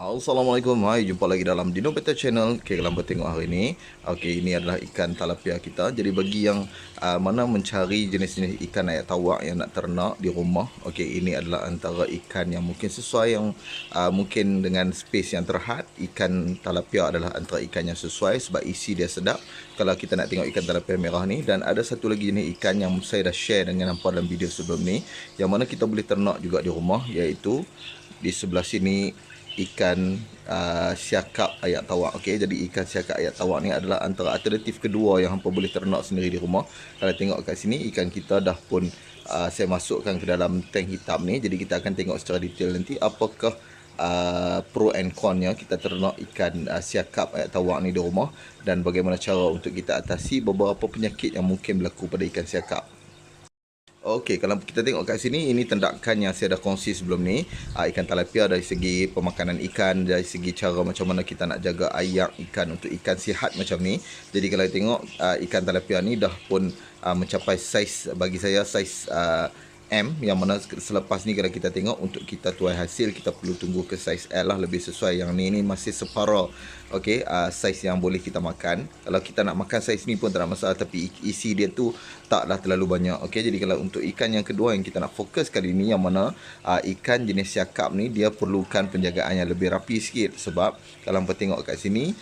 Assalamualaikum, hai, jumpa lagi dalam Dino Beta Channel. Okay, kalau hampa tengok hari ni, okay, ini adalah ikan talapia kita. Jadi bagi yang mana mencari jenis-jenis ikan ayak tawak yang nak ternak di rumah, okay, ini adalah antara ikan yang mungkin sesuai, yang mungkin dengan space yang terhad. Ikan talapia adalah antara ikan yang sesuai sebab isi dia sedap. Kalau kita nak tengok ikan talapia merah ni, dan ada satu lagi jenis ikan yang saya dah share dengan hampa dalam video sebelum ni, yang mana kita boleh ternak juga di rumah, iaitu di sebelah sini ikan siakap ayak tawak. Okey, jadi ikan siakap ayak tawak ni adalah antara alternatif kedua yang hampa boleh ternak sendiri di rumah. Kalau tengok kat sini, ikan kita dah pun saya masukkan ke dalam tank hitam ni. Jadi kita akan tengok secara detail nanti apakah pro and con-nya kita ternak ikan siakap ayak tawak ni di rumah, dan bagaimana cara untuk kita atasi beberapa penyakit yang mungkin berlaku pada ikan siakap. Okey, kalau kita tengok kat sini, ini tindakan yang saya dah kongsi sebelum ni. Ikan talapia dari segi pemakanan ikan, dari segi cara macam mana kita nak jaga ayak ikan untuk ikan sihat macam ni. Jadi kalau tengok ikan talapia ni dah pun mencapai saiz, bagi saya saiz M, yang mana selepas ni kalau kita tengok untuk kita tuai hasil, kita perlu tunggu ke saiz L lah, lebih sesuai. Yang ni masih separa, okey, saiz yang boleh kita makan. Kalau kita nak makan saiz ni pun tak ada masalah, tapi isi dia tu taklah terlalu banyak. Okey, jadi kalau untuk ikan yang kedua yang kita nak fokus kali ni, yang mana ikan jenis siakap ni dia perlukan penjagaan yang lebih rapi sikit. Sebab kalau hampa tengok kat sini,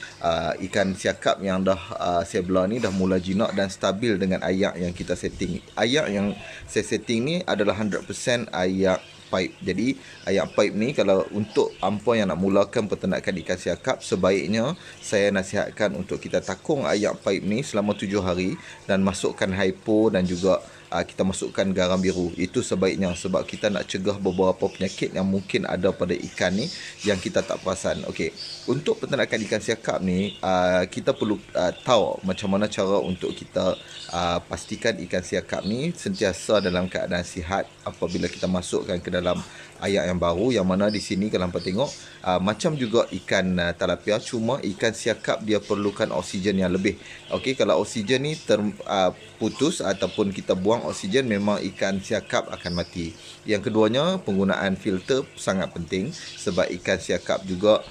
ikan siakap yang dah saya belah ni dah mula jinak dan stabil dengan ayak yang kita setting. Ayak yang saya setting ni adalah 100% ayak pipe. Jadi ayak pipe ni, kalau untuk hampa yang nak mulakan peternakan ikan siakap, sebaiknya saya nasihatkan untuk kita takung ayak pipe ni selama 7 hari dan masukkan hypo, dan juga kita masukkan garam biru. Itu sebaiknya, sebab kita nak cegah beberapa penyakit yang mungkin ada pada ikan ni yang kita tak perasan. Okey, untuk peternakan ikan siakap ni, kita perlu tahu macam mana cara untuk kita pastikan ikan siakap ni sentiasa dalam keadaan sihat apabila kita masukkan ke dalam ayak yang baru. Yang mana di sini kalau hampa tengok, macam juga ikan talapia, cuma ikan siakap dia perlukan oksigen yang lebih. Okey, kalau oksigen ni putus ataupun kita buang oksigen, memang ikan siakap akan mati. Yang keduanya, penggunaan filter sangat penting, sebab ikan siakap juga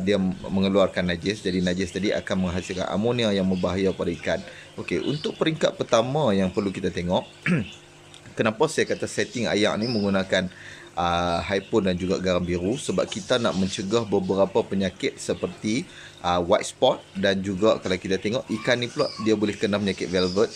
dia mengeluarkan najis. Jadi najis tadi akan menghasilkan amonia yang berbahaya pada ikan. Okey, untuk peringkat pertama yang perlu kita tengok, kenapa saya kata setting ayak ni menggunakan hypo dan juga garam biru, sebab kita nak mencegah beberapa penyakit seperti white spot, dan juga kalau kita tengok ikan ni pula dia boleh kena penyakit velvet.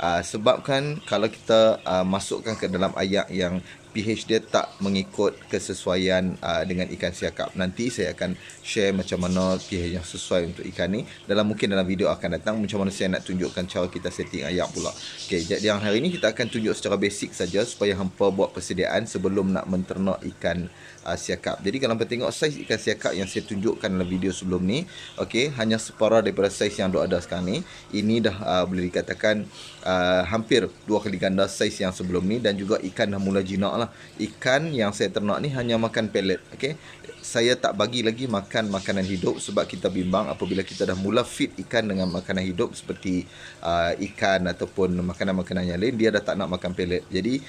Sebabkan kalau kita masukkan ke dalam ayak yang pH dia tak mengikut kesesuaian dengan ikan siakap. Nanti saya akan share macam mana pH yang sesuai untuk ikan ni mungkin dalam video akan datang, macam mana saya nak tunjukkan cara kita setting ayak pula. Okey, jadi yang hari ni kita akan tunjuk secara basic saja supaya hampa buat persediaan sebelum nak menternak ikan siakap. Jadi kalau hampa tengok saiz ikan siakap yang saya tunjukkan dalam video sebelum ni, okey, hanya separa daripada saiz yang ada sekarang ni. Ini dah boleh dikatakan hampir 2 kali ganda saiz yang sebelum ni, dan juga ikan dah mula jinak lah. Ikan yang saya ternak ni hanya makan pellet. Okey, saya tak bagi lagi makan makanan hidup, sebab kita bimbang apabila kita dah mula feed ikan dengan makanan hidup seperti ikan ataupun makanan-makanan yang lain, dia dah tak nak makan pellet. Jadi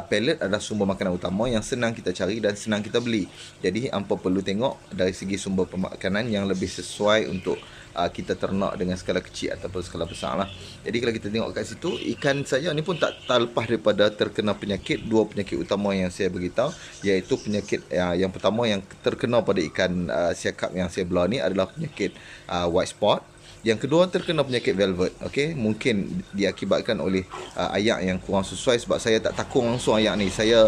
pellet adalah sumber makanan utama yang senang kita cari dan senang kita beli. Jadi hampa perlu tengok dari segi sumber pemakanan yang lebih sesuai untuk kita ternak dengan skala kecil ataupun skala besar lah. Jadi kalau kita tengok kat situ, ikan saya ni pun tak lepas daripada terkena penyakit. 2 penyakit utama yang saya beritahu, iaitu penyakit yang pertama yang terkena pada ikan siakap yang saya belah ni adalah penyakit white spot. Yang kedua, terkena penyakit velvet. Okey, mungkin diakibatkan oleh ayak yang kurang sesuai, sebab saya tak takung langsung ayak ni. Saya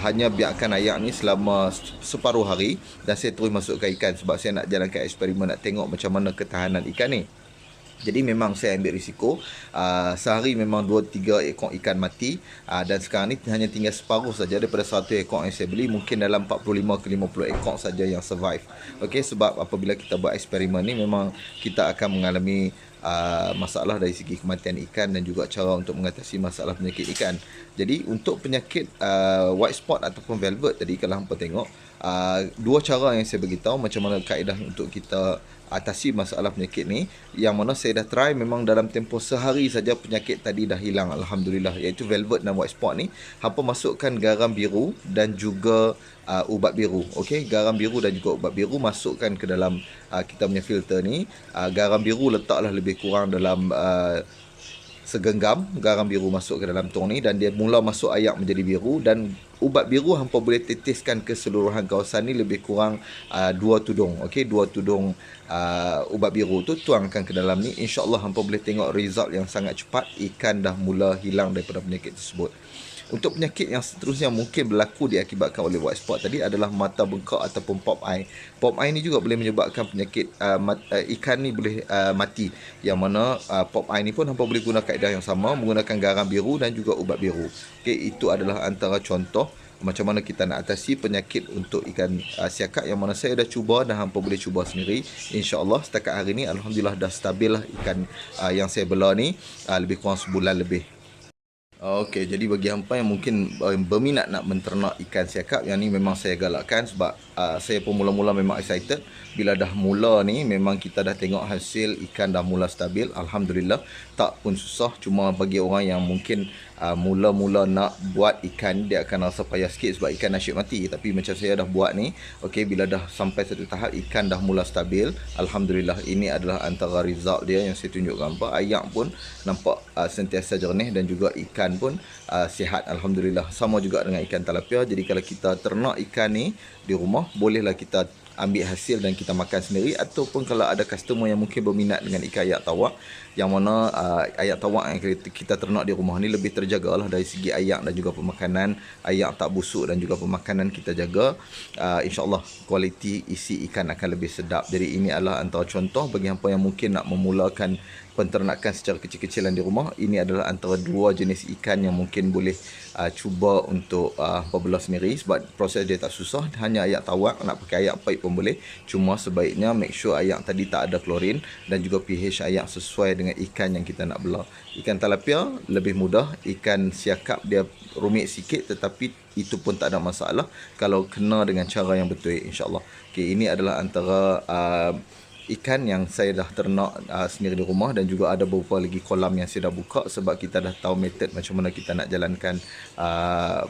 hanya biarkan ayak ni selama separuh hari, dan saya terus masukkan ikan, sebab saya nak jalankan eksperimen, nak tengok macam mana ketahanan ikan ni. Jadi memang saya ambil risiko. Sehari memang 2-3 ekor ikan mati, dan sekarang ni hanya tinggal separuh saja daripada 100 ekor yang saya beli. Mungkin dalam 45 ke 50 ekor saja yang survive. Okey, sebab apabila kita buat eksperimen ni, memang kita akan mengalami masalah dari segi kematian ikan, dan juga cara untuk mengatasi masalah penyakit ikan. Jadi untuk penyakit white spot ataupun velvet tadi, kalau hampa tengok, Dua cara yang saya beritahu macam mana kaedah untuk kita atasi masalah penyakit ni, yang mana saya dah try. Memang dalam tempoh sehari saja penyakit tadi dah hilang, alhamdulillah, iaitu velvet dan white spot ni. Hampa masukkan garam biru dan juga ubat biru. Okey, garam biru dan juga ubat biru masukkan ke dalam kita punya filter ni. Garam biru letaklah lebih kurang dalam segenggam garam biru masuk ke dalam tong ni, dan dia mula masuk ayak menjadi biru. Dan ubat biru hampa boleh titiskan keseluruhan kawasan ni lebih kurang 2 tudung. Okey, 2 tudung ubat biru tu tuangkan ke dalam ni. InsyaAllah hampa boleh tengok result yang sangat cepat. Ikan dah mula hilang daripada penyakit tersebut. Untuk penyakit yang seterusnya mungkin berlaku diakibatkan oleh white spot tadi adalah mata bengkak ataupun pop eye. Pop eye ni juga boleh menyebabkan penyakit ikan ni boleh mati. Yang mana pop eye ni pun hampa boleh guna kaedah yang sama, menggunakan garam biru dan juga ubat biru. Okey, itu adalah antara contoh macam mana kita nak atasi penyakit untuk ikan siakap, yang mana saya dah cuba dan hampa boleh cuba sendiri. InsyaAllah setakat hari ni alhamdulillah dah stabil lah ikan yang saya bela ni, lebih kurang sebulan lebih. Okey, jadi bagi hampa yang mungkin berminat nak menternak ikan siakap, yang ni memang saya galakkan sebab saya pun mula-mula memang excited. Bila dah mula ni, memang kita dah tengok hasil ikan dah mula stabil, alhamdulillah. Tak pun susah, cuma bagi orang yang mungkin mula-mula nak buat ikan, dia akan rasa payah sikit sebab ikan asyik mati. Tapi macam saya dah buat ni, okey, bila dah sampai satu tahap ikan dah mula stabil, alhamdulillah, ini adalah antara result dia yang saya tunjukkan hampa. Ayak pun nampak sentiasa jernih dan juga ikan pun sihat, alhamdulillah. Sama juga dengan ikan tilapia. Jadi kalau kita ternak ikan ni di rumah, bolehlah kita ambil hasil dan kita makan sendiri. Ataupun kalau ada customer yang mungkin berminat dengan ikan ayak tawak, yang mana ayak tawak yang kita ternak di rumah ni lebih terjaga lah dari segi ayak dan juga pemakanan. Ayak tak busuk dan juga pemakanan kita jaga, InsyaAllah kualiti isi ikan akan lebih sedap. Jadi ini adalah antara contoh bagi hampa yang mungkin nak memulakan penternakan secara kecil-kecilan di rumah. Ini adalah antara dua jenis ikan yang mungkin boleh cuba untuk pembela sendiri, sebab proses dia tak susah. Hanya ayak tawak, nak pakai ayak pahit pun boleh. Cuma sebaiknya make sure ayak tadi tak ada klorin dan juga pH ayak sesuai dengan ikan yang kita nak bela. Ikan tilapia lebih mudah, ikan siakap dia rumit sikit, tetapi itu pun tak ada masalah kalau kena dengan cara yang betul, insyaAllah. Okay, ini adalah antara ikan yang saya dah ternak sendiri di rumah, dan juga ada beberapa lagi kolam yang saya dah buka sebab kita dah tahu metod macam mana kita nak jalankan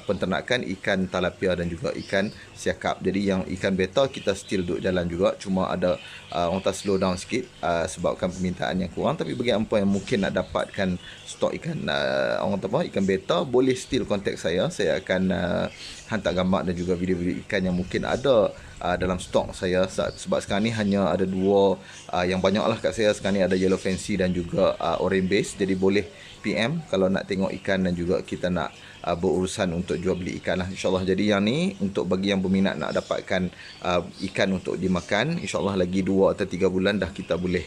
penternakan ikan tilapia dan juga ikan siakap. Jadi yang ikan beta kita still duduk jalan juga, cuma ada orang tak slow down sikit sebabkan permintaan yang kurang. Tapi bagi hampa yang mungkin nak dapatkan stok ikan orang apa ikan beta, boleh still contact saya. Saya akan hantar gambar dan juga video-video ikan yang mungkin ada dalam stok saya. Sebab sekarang ni hanya ada dua yang banyak lah kat saya. Sekarang ni ada yellow fancy dan juga orange base. Jadi boleh PM kalau nak tengok ikan dan juga kita nak berurusan untuk jual beli ikan lah, insyaAllah. Jadi yang ni untuk bagi yang berminat nak dapatkan ikan untuk dimakan, insyaAllah lagi 2 atau 3 bulan dah kita boleh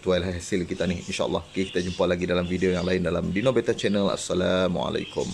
tuai hasil kita ni, insyaAllah. Okay, kita jumpa lagi dalam video yang lain dalam Dino Beta Channel. Assalamualaikum.